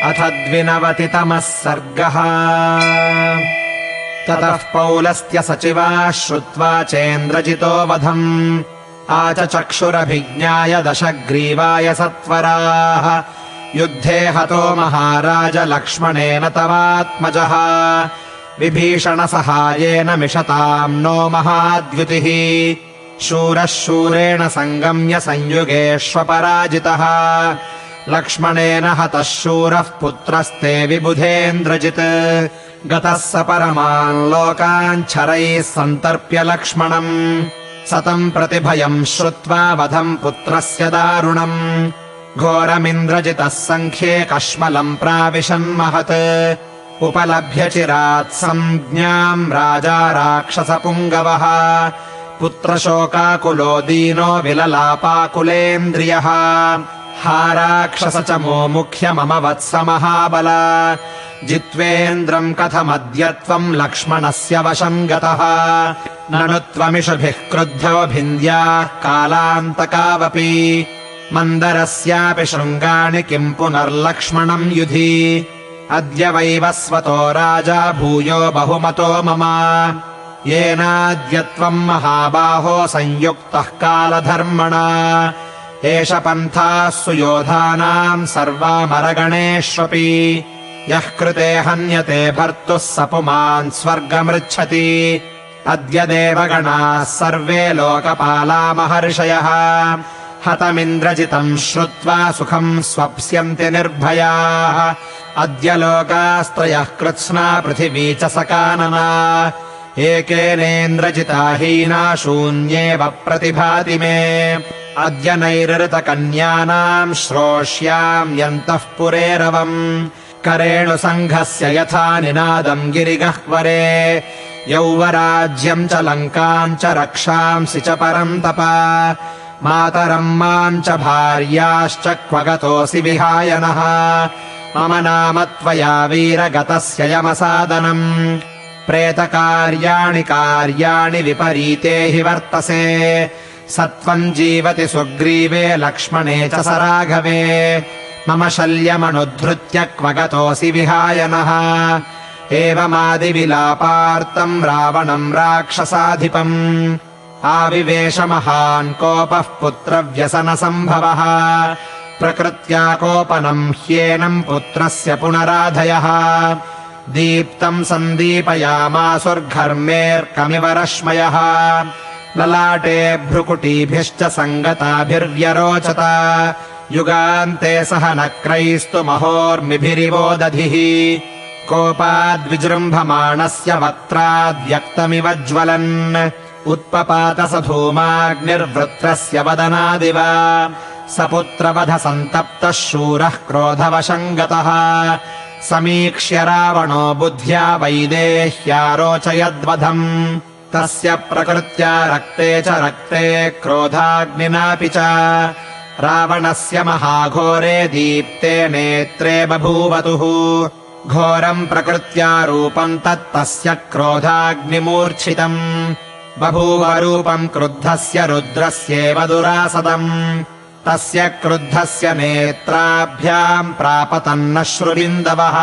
अथ 29तमः सर्गः। ततः पौलस्त्य सचिवाः श्रुत्वा चेन्द्रजितो वधम् आचचक्षुरभिज्ञाय दशग्रीवाय सत्वराः। युद्धे हतो महाराज लक्ष्मणेन तवात्मजः विभीषणसहायेन मिषताम् नो महाद्युतिः। शूरः शूरेण सङ्गम्य संयुगेष्वपराजितः लक्ष्मणेन हतः शूरः पुत्रस्ते विबुधेन्द्रजित्। गतः स परमान् लोकान् शरैः सन्तर्प्य लक्ष्मणम् सतम् प्रतिभयम् श्रुत्वा वधम् पुत्रस्य दारुणम्। घोरमिन्द्रजितः सङ्ख्ये कश्मलम् प्राविशन्महत् उपलभ्य चिरात् संज्ञाम् राजा राक्षसपुङ्गवः। पुत्रशोकाकुलो दीनो विललापाकुलेन्द्रियः। हा राक्षसचमो मुख्य मम वत्स महाबल जित्वेन्द्रम् कथमद्य त्वम् लक्ष्मणस्य वशम् गतः। ननु त्वमिषुभिः क्रुद्धो भिन्द्याः कालान्तकावपि मन्दरस्यापि शृङ्गाणि किम् पुनर्लक्ष्मणम् युधि। अद्य वैवस्वतो राजा भूयो बहुमतो मम येनाद्य त्वम् महाबाहो संयुक्तः कालधर्मणा। एष पन्थाः सुयोधानाम् सर्वामरगणेष्वपि यः कृते हन्यते भर्तुः स पुमान् स्वर्गमृच्छति। अद्य देवगणाः सर्वे लोकपाला महर्षयः हतमिन्द्रजितम् श्रुत्वा सुखम् स्वप्स्यन्ति निर्भयाः। अद्य लोकास्त्रयः कृत्स्ना पृथिवी च सकानना एकेनेन्द्रजिता हीना शून्येव प्रतिभाति मे। अद्य नैरृतकन्यानाम् श्रोष्याम् यन्तः पुरेरवम् करेणुसङ्घस्य यथा निनादम् गिरिगह्वरे। यौवराज्यम् च लङ्काम् च रक्षांसि च परन्तप मातरम् माम् च भार्याश्च क्व गतोऽसि विहाय नः। मम नाम त्वया वीरगतस्य यमसादनम् प्रेतकार्याणि कार्याणि विपरीते हि वर्तसे। सत्वम् जीवति सुग्रीवे लक्ष्मणे च स राघवे मम शल्यमनुद्धृत्य क्व गतोऽसि विहाय नः। एवमादिविलापार्तम् रावणम् राक्षसाधिपम् आविवेश महान् कोपः पुत्रव्यसनसम्भवः। प्रकृत्या कोपनम् ह्येनम् पुत्रस्य पुनराधयः दीप्तम् सन्दीपयामासुर्घर्मेऽर्कमिव रश्मयः। ललाटे भ्रुकुटीभिश्च सङ्गताभिर्व्यरोचत युगान्ते सह नक्रैस्तु महोर्मिभिरिवो दधिः। कोपाद्विजृम्भमाणस्य वक्त्राद्यक्तमिव ज्वलन् उत्पपात स धूमाग्निर्वृत्रस्य वदनादिव। स पुत्रवधसन्तप्तः शूरः क्रोधवशम् गतः समीक्ष्य रावणो बुद्ध्या वैदेह्यारोचयद्वधम्। तस्य प्रकृत्या रक्ते च रक्ते क्रोधाग्निनापि च रावणस्य महाघोरे दीप्ते नेत्रे बभूवतुः। घोरम् प्रकृत्या रूपम् तत्तस्य क्रोधाग्निमूर्च्छितम् बभूव रूपम् क्रुद्धस्य रुद्रस्येव दुरासदम्। तस्य क्रुद्धस्य नेत्राभ्याम् प्रापतन्नश्रुबिन्दवः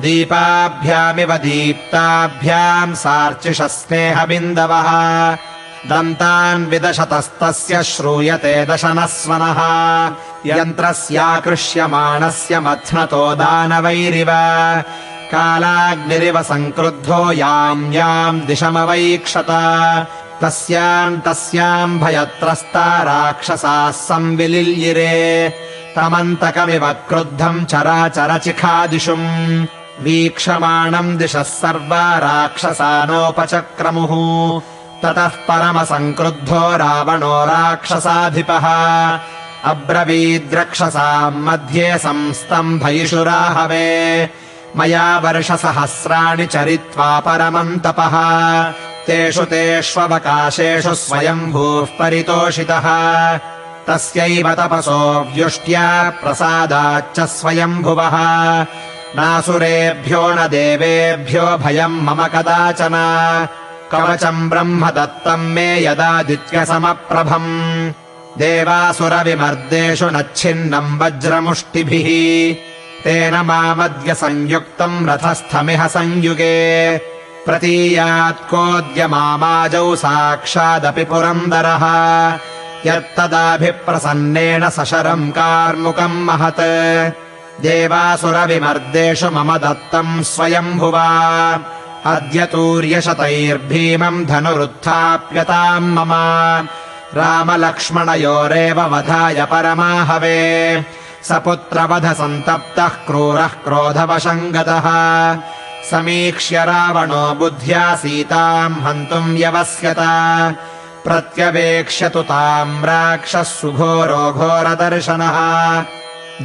दीपाभ्यामिव दीप्ताभ्याम् सार्चिषः स्नेहबिन्दवः। दन्तान् विदशतस्तस्य श्रूयते दशनस्वनः यन्त्रस्याकृष्यमाणस्य मथ्नतो दानवैरिव। कालाग्निरिव सङ्क्रुद्धो याम् याम् दिशमवैक्षत तस्याम् भयत्रस्ता राक्षसाः संविलिल्यिरे। तमन्तकमिव क्रुद्धम् चराचरचिखादिशुम् वीक्षमाणम् दिशः सर्वा राक्षसानोपचक्रमुः। ततः परमसङ्क्रुद्धो रावणो राक्षसाधिपः अब्रवीद्रक्षसाम् मध्ये संस्तम्भयिषु राहवे। मया वर्षसहस्राणि चरित्वा परमम् तपः तेषु तेष्ववकाशेषु स्वयम्भूः परितोषितः। तस्यैव तपसो व्युष्ट्या प्रसादाच्च स्वयम्भुवः। नासुरेभ्यो न देवेभ्यो भयम् मम कदाचन कवचम् ब्रह्म दत्तम् मे यदादित्यसमप्रभम्। देवासुरविमर्देषु नच्छिन्नम् वज्रमुष्टिभिः तेन मामद्य संयुक्तम् रथस्थमिह संयुगे प्रतीयात्कोऽद्य मामाजौ साक्षादपि पुरन्दरः यत्तदाभिप्रसन्नेन सशरम् कार्मुकम् महत् देवासुरविमर्देषु मम दत्तम् स्वयम्भुवा अद्य तूर्यशतैर्भीमम् धनुरुत्थाप्यताम् मम रामलक्ष्मणयोरेव वधाय परमाहवे सपुत्रवधसन्तप्तः क्रूरः क्रोधवशम् गतः समीक्ष्य रावणो बुद्ध्या सीताम् हन्तुम् व्यवस्यत प्रत्यवेक्ष्य तु ताम् राक्षसः सुघोरो घोरदर्शनः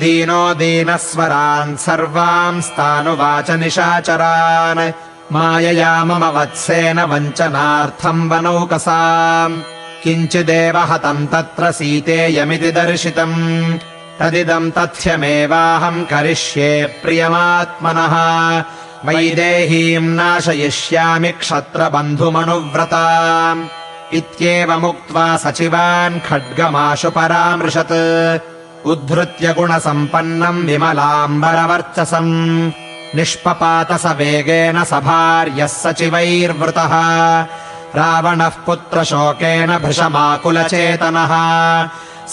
दीनो दीनस्वरान् सर्वांस्तानुवाच निशाचरान् मायया मम वत्सेन वञ्चनार्थम् वनौकसाम् किञ्चिदेव हतम् तत्र सीतेयमिति दर्शितम् तदिदम् तथ्यमेवाहम् करिष्ये प्रियमात्मनः वैदेहीम् नाशयिष्यामि क्षत्रबन्धुमनुव्रता इत्येवमुक्त्वा सचिवान् खड्गमाशु परामृशत् उद्धृत्य गुणसम्पन्नम् विमलाम्बरवर्चसम् निष्पपात स वेगेन सभार्यः सचिवैर्वृतः रावणः पुत्रशोकेन भृशमाकुलचेतनः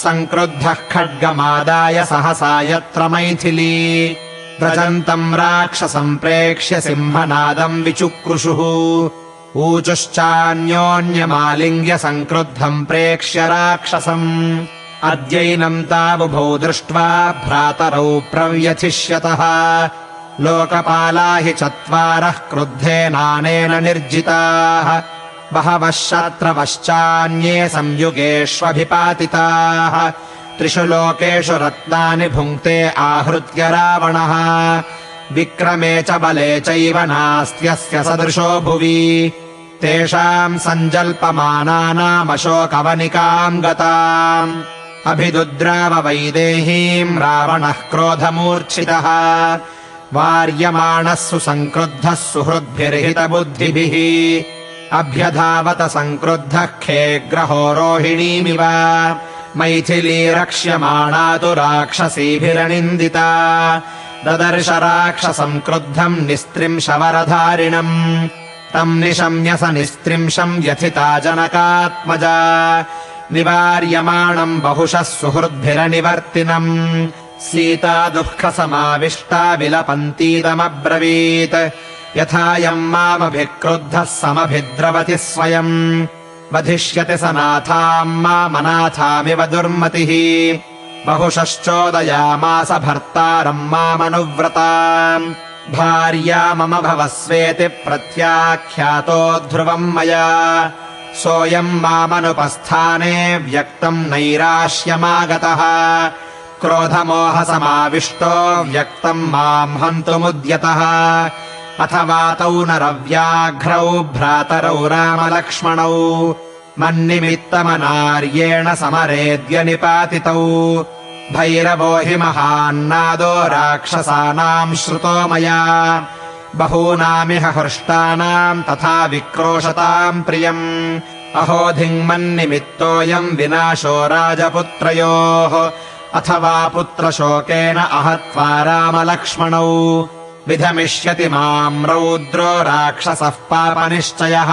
सङ्क्रुद्धः खड्गमादाय सहसा यत्र मैथिली व्रजन्तम् राक्षसम् प्रेक्ष्य सिंहनादम् विचुक्रुषुः ऊचुश्चान्योन्यमालिङ्ग्य सङ्क्रुद्धम् प्रेक्ष्य राक्षसम् अद्यैनम् तावुभौ दृष्ट्वा भ्रातरौ प्रव्यथिष्यतः लोकपाला हि चत्वारः क्रुद्धेनानेन निर्जिताः बहवः शत्रवश्चान्ये संयुगेष्वभिपातिताः त्रिषु लोकेषु रत्नानि भुङ्क्ते आहृत्य रावणः विक्रमे च बले चैव नास्त्यस्य सदृशो भुवि तेषाम् सञ्जल्पमानानामशोकवनिकाम् गताम् अभिदुद्राव वैदेहीम् रावणः क्रोधमूर्च्छितः वार्यमाणः सुसङ्क्रुद्धः सुहृद्भिर्हितबुद्धिभिः अभ्यधावत सङ्क्रुद्धः खेग्रहो रोहिणीमिव मैथिली रक्ष्यमाणा तु राक्षसीभिरनिन्दिता ददर्श राक्षसम् क्रुद्धम् निस्त्रिंशवरधारिणम् तम् निशम्य स निस्त्रिंशम् व्यथिता जनकात्मजा निवार्यमाणम् बहुशः सुहृद्भिरनिवर्तिनम् सीता दुःखसमाविष्टा विलपन्तीदमब्रवीत् यथायम् मामभिक्रुद्धः समभिद्रवति स्वयम् वधिष्यति स नाथाम् मामनाथामिव दुर्मतिः बहुशश्चोदयामास भर्तारम् मामनुव्रताम् भार्या मम भवस्वेति प्रत्याख्यातो ध्रुवम् मया सोऽयम् मामनुपस्थाने व्यक्तम् नैराश्यमागतः क्रोधमोहसमाविष्टो व्यक्तम् माम् हन्तुमुद्यतः अथवा तौ नरव्याघ्रौ भ्रातरौ रामलक्ष्मणौ मन्निमित्तमनार्येण समरेद्य निपातितौ भैरवो हि महान्नादो राक्षसानाम् श्रुतो मया बहूनामिह हृष्टानाम् तथा विक्रोशताम् प्रियम् अहो धिङ्मन्निमित्तोऽयम् विनाशो राजपुत्रयोः अथवा पुत्रशोकेन अहत्वा रामलक्ष्मणौ विधमिष्यति माम् रौद्रो राक्षसः पापनिश्चयः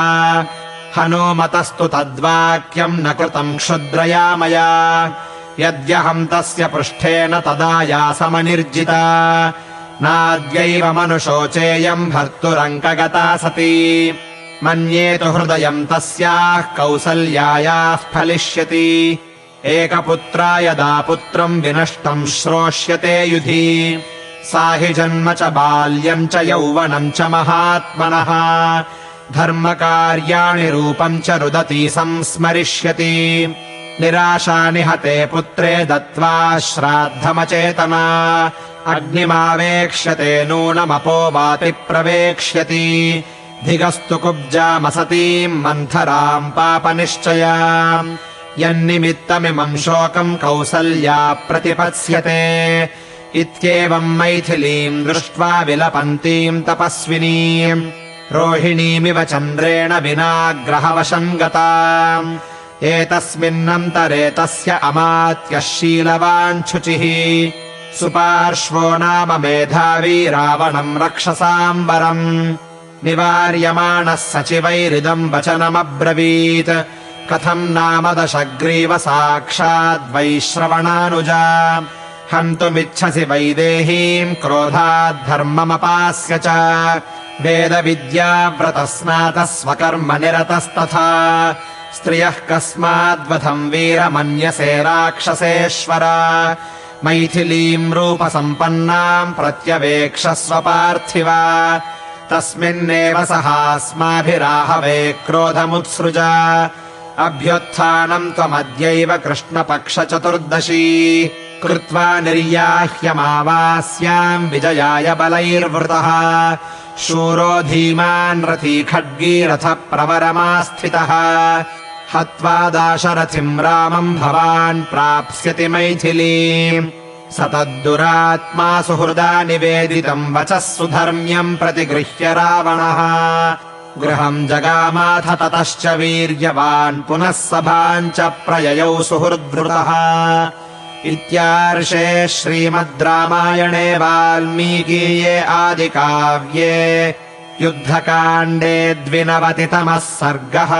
हनूमतस्तु तद्वाक्यम् न कृतम् क्षुद्रया मया यद्यहम् तस्य पृष्ठेन तदा यासमनिर्जिता नाद्यैव मनुशोचेयम् भर्तुरङ्कगता सती मन्ये तु हृदयम् तस्याः कौसल्यायाः फलिष्यति एकपुत्रा यदा पुत्रम् विनष्टम् श्रोष्यते युधि सा हि जन्म च बाल्यम् च यौवनम् च महात्मनः धर्मकार्याणि रूपम् च रुदती संस्मरिष्यति निराशानिहते पुत्रे दत्त्वा श्राद्धमचेतना अग्निमावेक्ष्यते नूनमपोवाति प्रवेक्ष्यति धिगस्तु कुब्जामसतीम् मन्थराम् पापनिश्चयाम् यन्निमित्तमिमम् शोकम् कौसल्या प्रतिपत्स्यते इत्येवम् मैथिलीम् दृष्ट्वा विलपन्तीम् तपस्विनीम् रोहिणीमिव चन्द्रेण विनाग्रहवशम् गताम् एतस्मिन्नन्तरे तस्य अमात्यः शीलवान् शुचिः सुपार्श्वो नाम मेधावी रावणम् रक्षसाम्बरम् निवार्यमाणः सचिवैरिदम् वचनमब्रवीत् कथम् नाम दशग्रीव साक्षाद्वैश्रवणानुजा हन्तुमिच्छसि वैदेहीम् क्रोधाद्धर्ममपास्य च वेदविद्याव्रतस्नातः स्वकर्म निरतस्तथा स्त्रियः कस्माद्वधम् वीरमन्यसे राक्षसेश्वर मैथिलीम् रूपसम्पन्नाम् प्रत्यवेक्षस्व पार्थिव तस्मिन्नेव सहास्माभिराहवे क्रोधमुत्सृज अभ्युत्थानम् त्वमद्यैव कृष्णपक्षचतुर्दशी कृत्वा निर्याह्यमावास्याम् विजयाय बलैर्वृतः शूरो धीमान् रथी खड्गी रथप्रवरमास्थितः हत्वा दाशरथिम् रामम् भवान् प्राप्स्यति मैथिलीम् स तद्दुरात्मा सुहृदा निवेदितम् वचः सुधर्म्यम् प्रतिगृह्य रावणः गृहम् जगामाथ ततश्च वीर्यवान् पुनः सभाम् च प्रययौ सुहृद्वृतः इत्यार्षे श्रीमद् रामायणे वाल्मीकीये आदिकाव्ये युद्धकाण्डे 29तमः सर्गः।